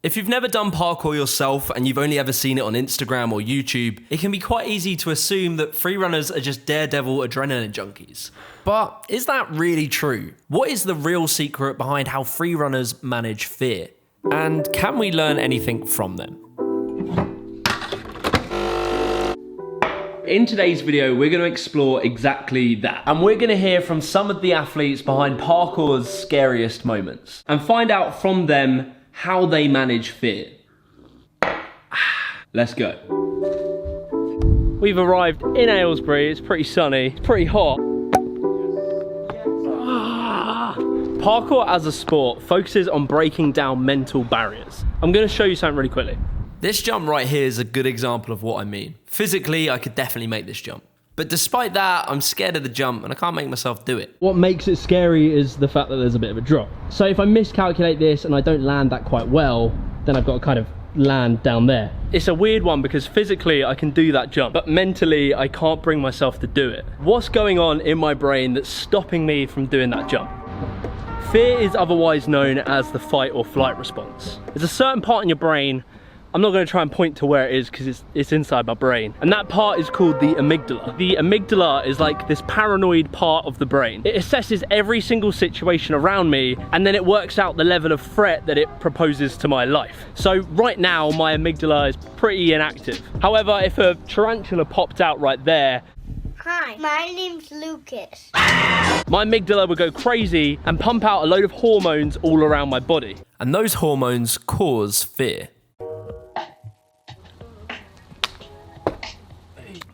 If you've never done parkour yourself and you've only ever seen it on Instagram or YouTube, it can be quite easy to assume that freerunners are just daredevil adrenaline junkies. But is that really true? What is the real secret behind how freerunners manage fear? And can we learn anything from them? In today's video, we're going to explore exactly that. And we're going to hear from some of the athletes behind parkour's scariest moments and find out from them how they manage fear. Let's go. We've arrived in Aylesbury. It's pretty sunny, it's pretty hot. Parkour as a sport focuses on breaking down mental barriers. I'm going to show you something really quickly. This jump right here is a good example of what I mean. Physically, I could definitely make this jump. But despite that, I'm scared of the jump and I can't make myself do it. What makes it scary is the fact that there's a bit of a drop. So if I miscalculate this and I don't land that quite well, then I've got to kind of land down there. It's a weird one because physically I can do that jump, but mentally I can't bring myself to do it. What's going on in my brain that's stopping me from doing that jump? Fear is otherwise known as the fight or flight response. There's a certain part in your brain, I'm not going to try and point to where it is because it's inside my brain. And that part is called the amygdala. The amygdala is like this paranoid part of the brain. It assesses every single situation around me and then it works out the level of threat that it proposes to my life. So right now my amygdala is pretty inactive. However, if a tarantula popped out right there, hi, my name's Lucas. My amygdala would go crazy and pump out a load of hormones all around my body. And those hormones cause fear.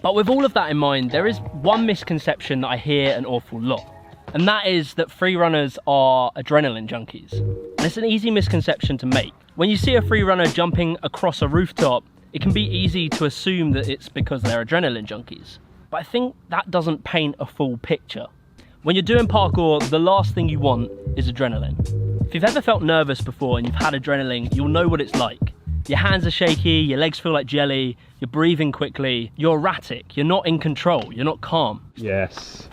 But with all of that in mind, there is one misconception that I hear an awful lot. And that is that freerunners are adrenaline junkies. And it's an easy misconception to make. When you see a freerunner jumping across a rooftop, it can be easy to assume that it's because they're adrenaline junkies. But I think that doesn't paint a full picture. When you're doing parkour, the last thing you want is adrenaline. If you've ever felt nervous before and you've had adrenaline, you'll know what it's like. Your hands are shaky, your legs feel like jelly, you're breathing quickly, you're erratic, you're not in control, you're not calm. Yes.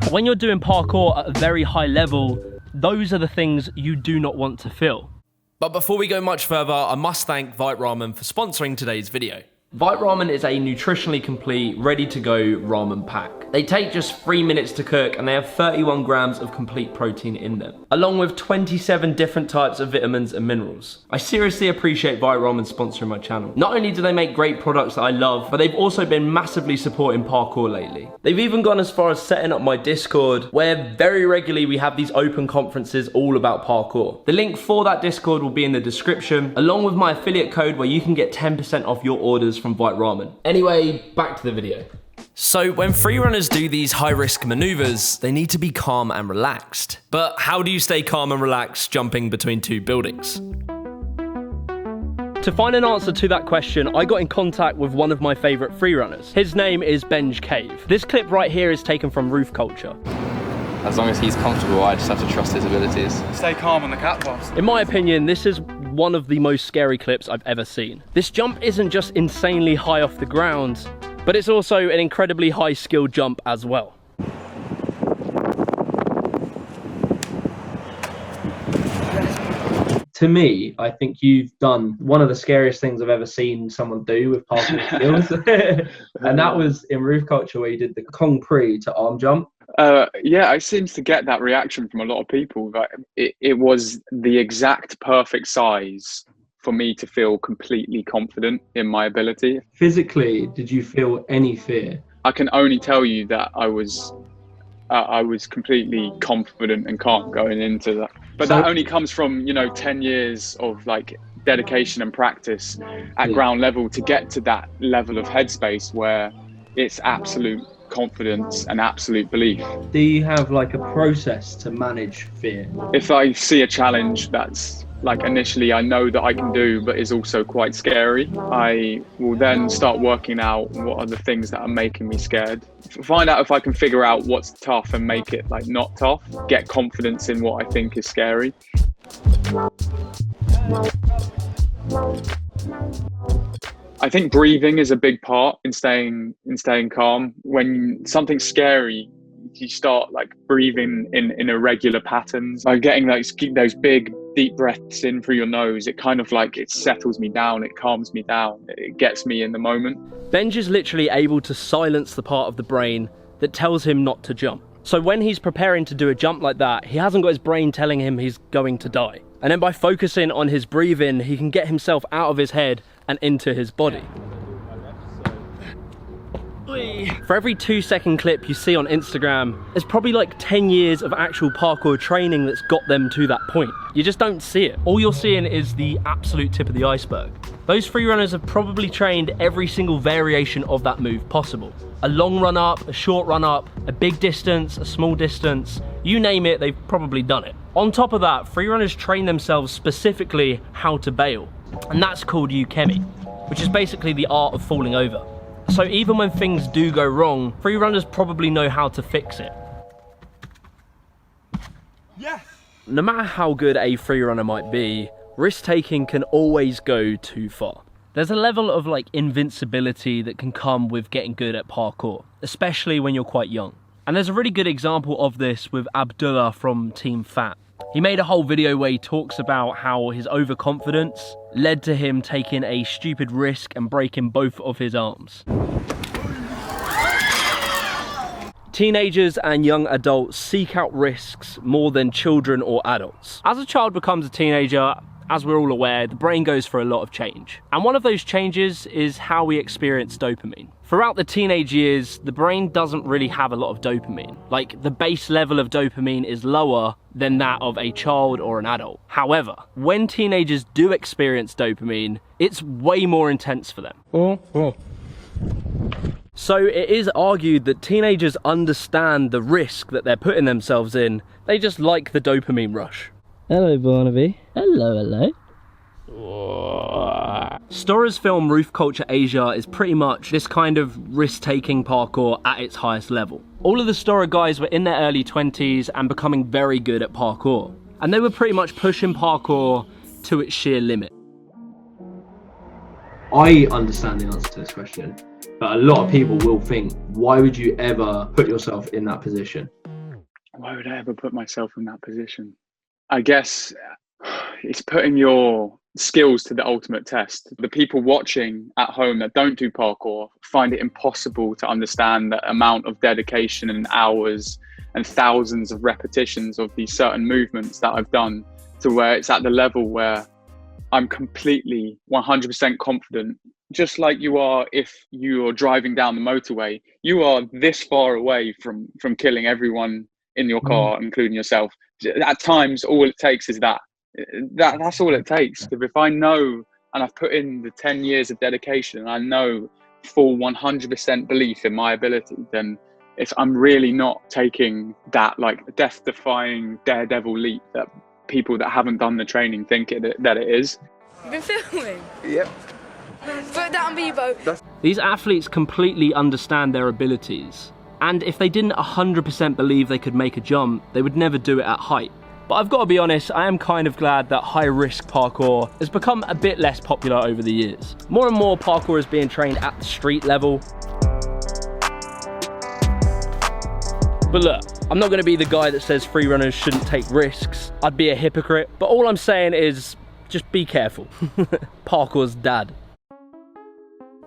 When you're doing parkour at a very high level, those are the things you do not want to feel. But before we go much further, I must thank Vite Ramen for sponsoring today's video. Vite Ramen is a nutritionally complete, ready-to-go ramen pack. They take just 3 minutes to cook and they have 31 grams of complete protein in them, along with 27 different types of vitamins and minerals. I seriously appreciate Vite Ramen sponsoring my channel. Not only do they make great products that I love, but they've also been massively supporting parkour lately. They've even gone as far as setting up my Discord, where very regularly we have these open conferences all about parkour. The link for that Discord will be in the description, along with my affiliate code where you can get 10% off your orders from Vite Ramen. Anyway, back to the video. So when freerunners do these high-risk maneuvers, they need to be calm and relaxed. But how do you stay calm and relaxed jumping between two buildings? To find an answer to that question, I got in contact with one of my favourite freerunners. His name is Benj Cave. This clip right here is taken from Roof Culture. As long as he's comfortable, I just have to trust his abilities. Stay calm on the catwalks. In my opinion, this is one of the most scary clips I've ever seen. This jump isn't just insanely high off the ground, but it's also an incredibly high skill jump as well. To me, I think you've done one of the scariest things I've ever seen someone do with parkour skills. And that was in Roof Culture where you did the Kong Pri to arm jump. Yeah, I seem to get that reaction from a lot of people. That it was the exact perfect size for me to feel completely confident in my ability. Physically, did you feel any fear? I can only tell you that I was completely confident and calm going into that. But that only comes from, 10 years of like dedication and practice at ground level to get to that level of headspace where it's absolute confidence and absolute belief. Do you have like a process to manage fear? If I see a challenge that's like initially I know that I can do but is also quite scary, I will then start working out what are the things that are making me scared. Find out if I can figure out what's tough and make it like not tough. Get confidence in what I think is scary. I think breathing is a big part in staying calm. When something's scary, you start like breathing in irregular patterns. Like getting those big deep breaths in through your nose, it kind of like, it settles me down, it calms me down, it gets me in the moment. Benj is literally able to silence the part of the brain that tells him not to jump. So when he's preparing to do a jump like that, he hasn't got his brain telling him he's going to die. And then by focusing on his breathing, he can get himself out of his head and into his body. For every 2-second clip you see on Instagram, there's probably like 10 years of actual parkour training that's got them to that point. You just don't see it. All you're seeing is the absolute tip of the iceberg. Those freerunners have probably trained every single variation of that move possible. A long run up, a short run up, a big distance, a small distance, you name it, they've probably done it. On top of that, freerunners train themselves specifically how to bail, and that's called Ukemi, which is basically the art of falling over. So even when things do go wrong, freerunners probably know how to fix it. Yes! No matter how good a freerunner might be, risk-taking can always go too far. There's a level of like invincibility that can come with getting good at parkour, especially when you're quite young. And there's a really good example of this with Abdullah from Team Fat. He made a whole video where he talks about how his overconfidence led to him taking a stupid risk and breaking both of his arms. Teenagers and young adults seek out risks more than children or adults. As a child becomes a teenager, as we're all aware, the brain goes for a lot of change. And one of those changes is how we experience dopamine. Throughout the teenage years, the brain doesn't really have a lot of dopamine. Like, the base level of dopamine is lower than that of a child or an adult. However, when teenagers do experience dopamine, it's way more intense for them. So it is argued that teenagers understand the risk that they're putting themselves in. They just like the dopamine rush. Hello, Barnaby. Hello, hello. Stora's film Roof Culture Asia is pretty much this kind of risk-taking parkour at its highest level. All of the Stora guys were in their early 20s and becoming very good at parkour. And they were pretty much pushing parkour to its sheer limit. I understand the answer to this question, but a lot of people will think, why would you ever put yourself in that position? Why would I ever put myself in that position? I guess it's putting your skills to the ultimate test. The people watching at home that don't do parkour find it impossible to understand the amount of dedication and hours and thousands of repetitions of these certain movements that I've done, to where it's at the level where I'm completely 100% confident. Just like you are if you're driving down the motorway, you are this far away from killing everyone in your car, including yourself. At times, all it takes is that's all it takes. If I know, and I've put in the 10 years of dedication, and I know full 100% belief in my ability, then I'm really not taking that like death-defying daredevil leap that people that haven't done the training think that it is. You've been filming? Yep. Put that on Bebo. These athletes completely understand their abilities. And if they didn't 100% believe they could make a jump, they would never do it at height. But I've got to be honest, I am kind of glad that high-risk parkour has become a bit less popular over the years. More and more parkour is being trained at the street level. But look, I'm not going to be the guy that says freerunners shouldn't take risks. I'd be a hypocrite. But all I'm saying is, just be careful. Parkour's dad.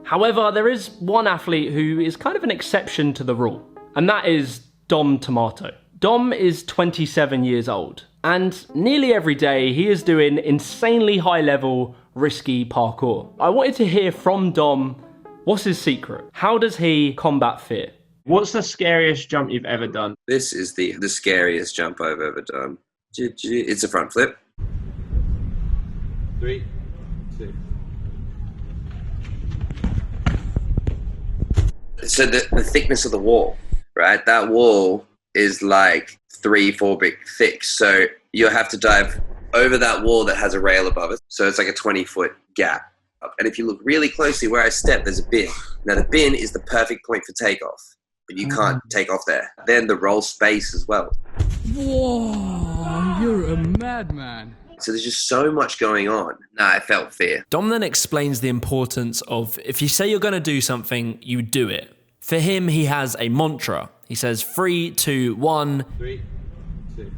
However, there is one athlete who is kind of an exception to the rule, and that is Dom Tomato. Dom is 27 years old, and nearly every day he is doing insanely high-level, risky parkour. I wanted to hear from Dom, what's his secret? How does he combat fear? What's the scariest jump you've ever done? This is the scariest jump I've ever done. It's a front flip. 3, 2. So the thickness of the wall, right? That wall is like 3-4 brick thick. So you'll have to dive over that wall that has a rail above it. So it's like a 20-foot gap. And if you look really closely where I step, there's a bin. Now the bin is the perfect point for takeoff, but you can't take off there. Then the roll space as well. Whoa, you're a madman. So there's just so much going on. I felt fear. Dom then explains the importance of, if you say you're going to do something, you do it. For him, he has a mantra. He says 3, 2, 1. 3, 2.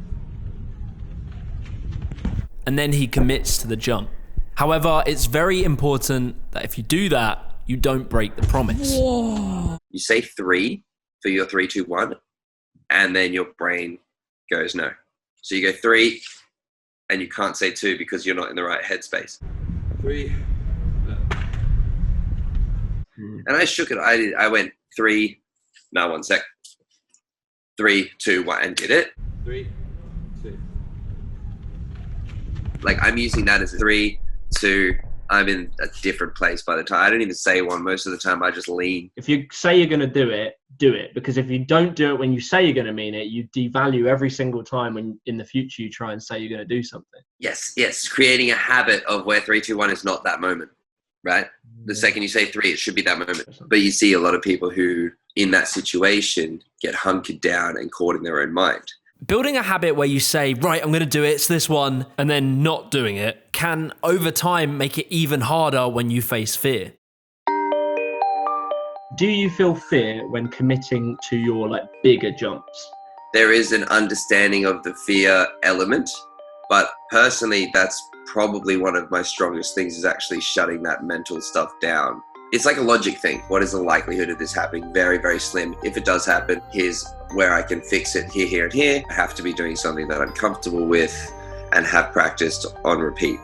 And then he commits to the jump. However, it's very important that if you do that, you don't break the promise. You say 3 for your 3, 2, 1, and then your brain goes no. So you go 3, and you can't say 2 because you're not in the right headspace. 3. And I shook it. I went 3. No, 1 sec. 3, 2, 1, and did it. 3, 2. Like, I'm using that as a 3, 2. I'm in a different place by the time. I don't even say 1. Most of the time, I just lean. If you say you're going to do it, do it. Because if you don't do it when you say you're going to mean it, you devalue every single time when in the future you try and say you're going to do something. Yes. Creating a habit of where 3, 2, 1 is not that moment, right? The second you say 3, it should be that moment. But you see a lot of people who, in that situation, get hunkered down and caught in their own mind. Building a habit where you say, right, I'm going to do it, it's this one, and then not doing it can, over time, make it even harder when you face fear. Do you feel fear when committing to your bigger jumps? There is an understanding of the fear element, but personally, that's probably one of my strongest things is actually shutting that mental stuff down. It's like a logic thing. What is the likelihood of this happening? Very, very slim. If it does happen, here's where I can fix it here, here, and here. I have to be doing something that I'm comfortable with and have practiced on repeat.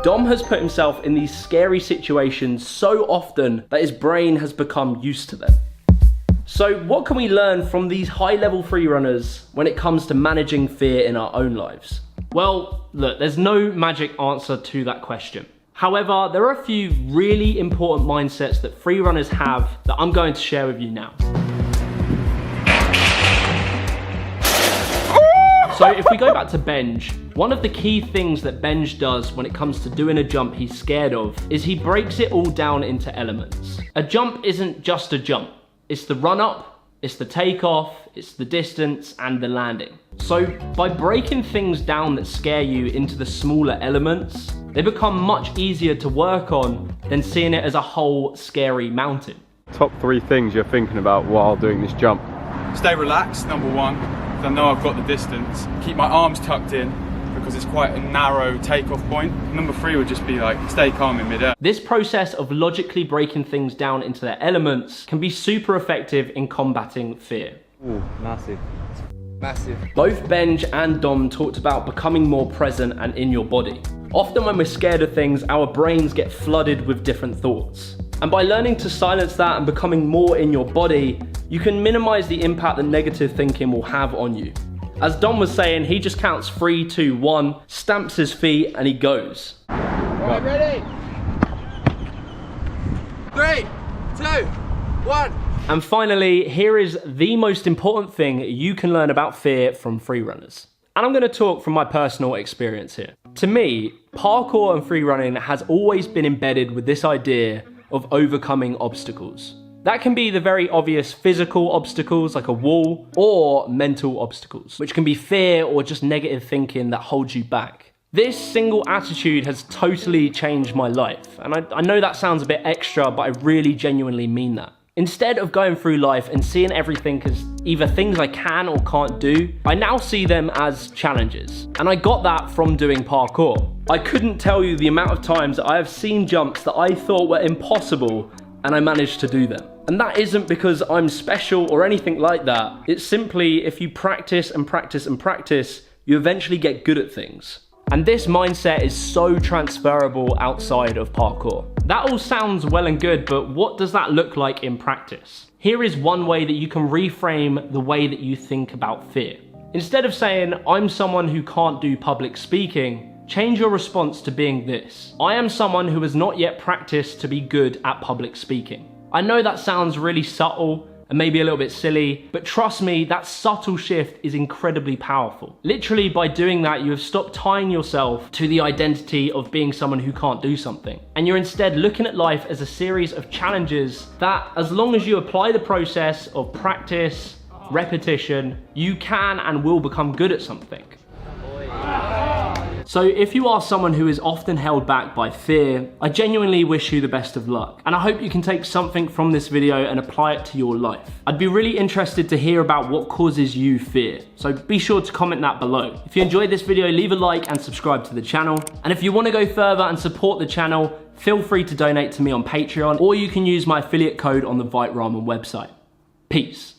Dom has put himself in these scary situations so often that his brain has become used to them. So what can we learn from these high-level freerunners when it comes to managing fear in our own lives? Well, look, there's no magic answer to that question. However, there are a few really important mindsets that freerunners have that I'm going to share with you now. So if we go back to Benj, one of the key things that Benj does when it comes to doing a jump he's scared of is he breaks it all down into elements. A jump isn't just a jump. It's the run up, it's the takeoff, it's the distance, and the landing. So by breaking things down that scare you into the smaller elements, they become much easier to work on than seeing it as a whole scary mountain. Top 3 things you're thinking about while doing this jump? Stay relaxed, number 1, because I know I've got the distance. Keep my arms tucked in, because it's quite a narrow takeoff point. Number 3 would just be stay calm in midair. This process of logically breaking things down into their elements can be super effective in combating fear. Ooh, massive. Massive. Both Benj and Dom talked about becoming more present and in your body. Often when we're scared of things, our brains get flooded with different thoughts. And by learning to silence that and becoming more in your body, you can minimize the impact that negative thinking will have on you. As Dom was saying, he just counts 3, 2, 1, stamps his feet, and he goes. Right, ready? 3, 2, 1. And finally, here is the most important thing you can learn about fear from freerunners. And I'm going to talk from my personal experience here. To me, parkour and freerunning has always been embedded with this idea of overcoming obstacles. That can be the very obvious physical obstacles like a wall, or mental obstacles, which can be fear or just negative thinking that holds you back. This single attitude has totally changed my life, and I know that sounds a bit extra, but I really genuinely mean that. Instead of going through life and seeing everything as either things I can or can't do, I now see them as challenges. And I got that from doing parkour. I couldn't tell you the amount of times that I have seen jumps that I thought were impossible and I managed to do them. And that isn't because I'm special or anything like that. It's simply if you practice and practice and practice, you eventually get good at things. And this mindset is so transferable outside of parkour. That all sounds well and good, but what does that look like in practice? Here is one way that you can reframe the way that you think about fear. Instead of saying, I'm someone who can't do public speaking, change your response to being this. I am someone who has not yet practiced to be good at public speaking. I know that sounds really subtle and maybe a little bit silly, but trust me, that subtle shift is incredibly powerful. Literally, by doing that, you have stopped tying yourself to the identity of being someone who can't do something. And you're instead looking at life as a series of challenges that, as long as you apply the process of practice, repetition, you can and will become good at something. So if you are someone who is often held back by fear, I genuinely wish you the best of luck. And I hope you can take something from this video and apply it to your life. I'd be really interested to hear about what causes you fear. So be sure to comment that below. If you enjoyed this video, leave a like and subscribe to the channel. And if you want to go further and support the channel, feel free to donate to me on Patreon, or you can use my affiliate code on the Vite Ramen website. Peace.